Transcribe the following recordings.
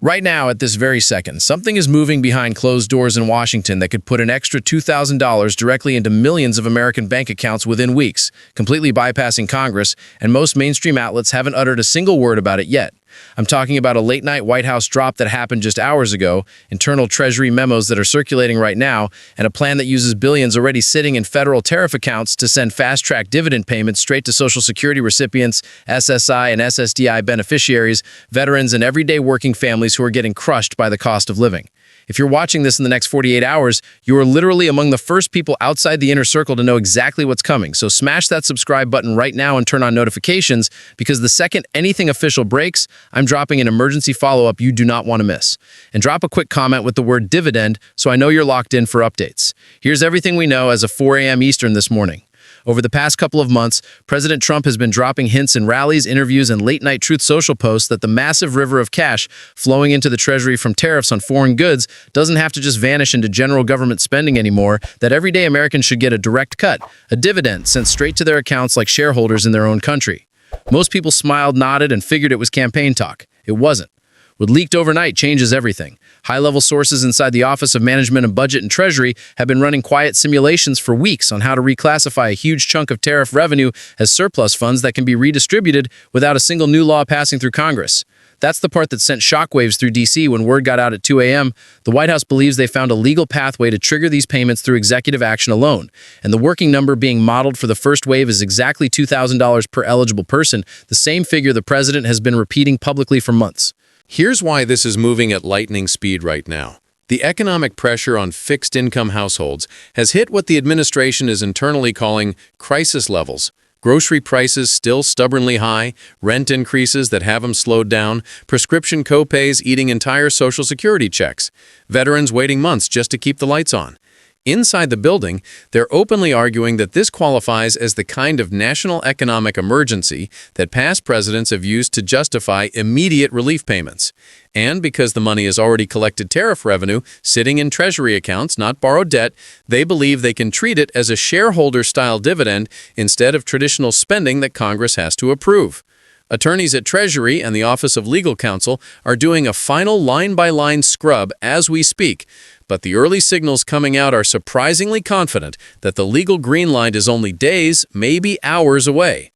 Right now, at this very second, something is moving behind closed doors in Washington that could put an extra $2,000 directly into millions of American bank accounts within weeks, completely bypassing Congress, and most mainstream outlets haven't uttered a single word about it yet. I'm talking about a late-night White House drop that happened just hours ago, internal Treasury memos that are circulating right now, and a plan that uses billions already sitting in federal tariff accounts to send fast-track dividend payments straight to Social Security recipients, SSI and SSDI beneficiaries, veterans, and everyday working families who are getting crushed by the cost of living. If you're watching this in the next 48 hours, you are literally among the first people outside the inner circle to know exactly what's coming. So smash that subscribe button right now and turn on notifications, because the second anything official breaks, I'm dropping an emergency follow-up you do not want to miss. And drop a quick comment with the word dividend so I know you're locked in for updates. Here's everything we know as of 4 a.m. Eastern this morning. Over the past couple of months, President Trump has been dropping hints in rallies, interviews, and late-night Truth Social posts that the massive river of cash flowing into the Treasury from tariffs on foreign goods doesn't have to just vanish into general government spending anymore, that everyday Americans should get a direct cut, a dividend sent straight to their accounts like shareholders in their own country. Most people smiled, nodded, and figured it was campaign talk. It wasn't. What leaked overnight changes everything. High-level sources inside the Office of Management and Budget and Treasury have been running quiet simulations for weeks on how to reclassify a huge chunk of tariff revenue as surplus funds that can be redistributed without a single new law passing through Congress. That's the part that sent shockwaves through D.C. when word got out at 2 a.m. The White House believes they found a legal pathway to trigger these payments through executive action alone, and the working number being modeled for the first wave is exactly $2,000 per eligible person, the same figure the president has been repeating publicly for months. Here's why this is moving at lightning speed right now. The economic pressure on fixed-income households has hit what the administration is internally calling crisis levels. Grocery prices still stubbornly high, rent increases that haven't slowed down, prescription co-pays eating entire Social Security checks, veterans waiting months just to keep the lights on. Inside the building, they're openly arguing that this qualifies as the kind of national economic emergency that past presidents have used to justify immediate relief payments. And because the money has already collected tariff revenue sitting in Treasury accounts, not borrowed debt, they believe they can treat it as a shareholder-style dividend instead of traditional spending that Congress has to approve. Attorneys at Treasury and the Office of Legal Counsel are doing a final line-by-line scrub as we speak, but the early signals coming out are surprisingly confident that the legal green light is only days, maybe hours away.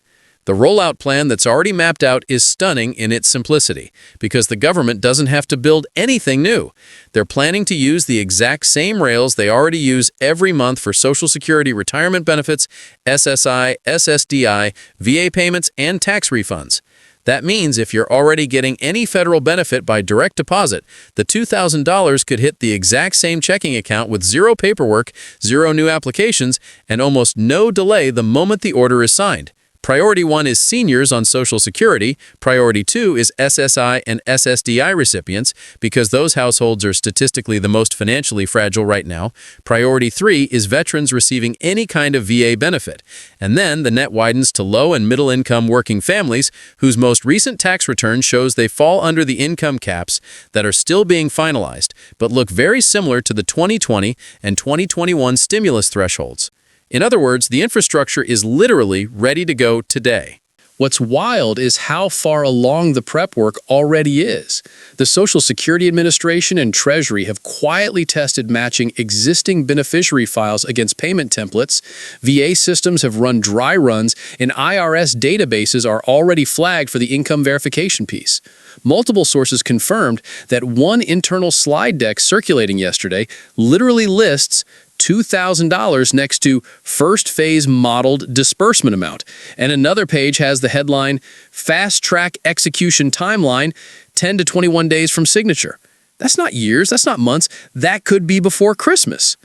The rollout plan that's already mapped out is stunning in its simplicity, because the government doesn't have to build anything new. They're planning to use the exact same rails they already use every month for Social Security retirement benefits, SSI, SSDI, VA payments, and tax refunds. That means if you're already getting any federal benefit by direct deposit, the $2,000 could hit the exact same checking account with zero paperwork, zero new applications, and almost no delay the moment the order is signed. Priority 1 is seniors on Social Security. Priority 2 is SSI and SSDI recipients, because those households are statistically the most financially fragile right now. Priority 3 is veterans receiving any kind of VA benefit. And then the net widens to low and middle income working families whose most recent tax return shows they fall under the income caps that are still being finalized, but look very similar to the 2020 and 2021 stimulus thresholds. In other words, the infrastructure is literally ready to go today. What's wild is how far along the prep work already is. The Social Security Administration and Treasury have quietly tested matching existing beneficiary files against payment templates. VA systems have run dry runs, and IRS databases are already flagged for the income verification piece. Multiple sources confirmed that one internal slide deck circulating yesterday literally lists $2,000 next to first phase modeled disbursement amount. And another page has the headline, Fast Track Execution Timeline, 10 to 21 days from signature. That's not years, that's not months, that could be before Christmas.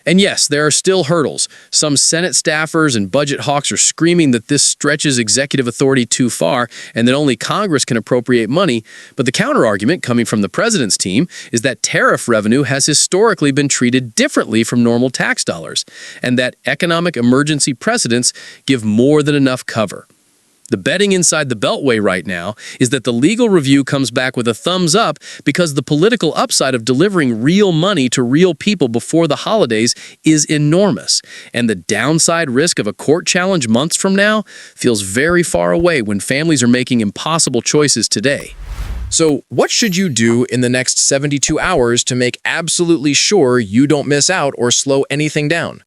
And yes, there are still hurdles. Some Senate staffers and budget hawks are screaming that this stretches executive authority too far and that only Congress can appropriate money. But the counterargument coming from the president's team is that tariff revenue has historically been treated differently from normal tax dollars, and that economic emergency precedents give more than enough cover. The betting inside the Beltway right now is that the legal review comes back with a thumbs up, because the political upside of delivering real money to real people before the holidays is enormous, and the downside risk of a court challenge months from now feels very far away when families are making impossible choices today. So, what should you do in the next 72 hours to make absolutely sure you don't miss out or slow anything down?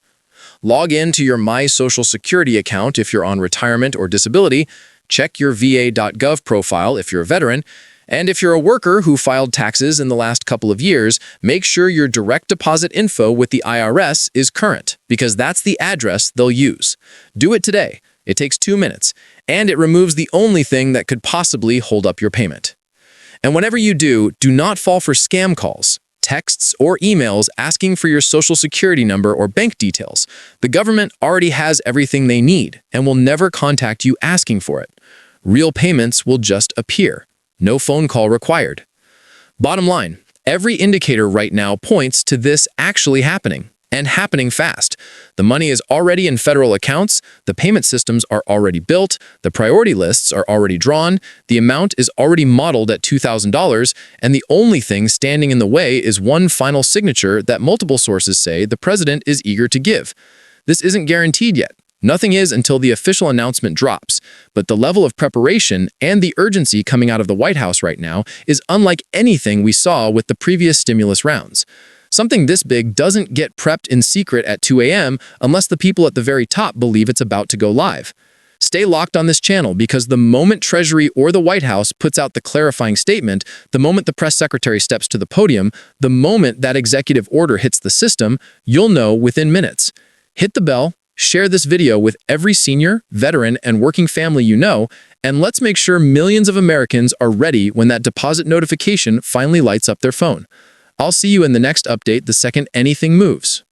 Log in to your My Social Security account if you're on retirement or disability, check your va.gov profile if you're a veteran, and if you're a worker who filed taxes in the last couple of years, make sure your direct deposit info with the IRS is current, because that's the address they'll use. Do it today. It takes 2 minutes, and it removes the only thing that could possibly hold up your payment. And whenever you do not fall for scam calls, texts, or emails asking for your social security number or bank details. The government already has everything they need and will never contact you asking for it. Real payments will just appear. No phone call required. Bottom line, every indicator right now points to this actually happening, and happening fast. The money is already in federal accounts, the payment systems are already built, the priority lists are already drawn, the amount is already modeled at $2,000, and the only thing standing in the way is one final signature that multiple sources say the president is eager to give. This isn't guaranteed yet. Nothing is until the official announcement drops, but the level of preparation and the urgency coming out of the White House right now is unlike anything we saw with the previous stimulus rounds. Something this big doesn't get prepped in secret at 2 a.m. unless the people at the very top believe it's about to go live. Stay locked on this channel because the moment Treasury or the White House puts out the clarifying statement, the moment the press secretary steps to the podium, the moment that executive order hits the system, you'll know within minutes. Hit the bell, share this video with every senior, veteran, and working family you know, and let's make sure millions of Americans are ready when that deposit notification finally lights up their phone. I'll see you in the next update the second anything moves.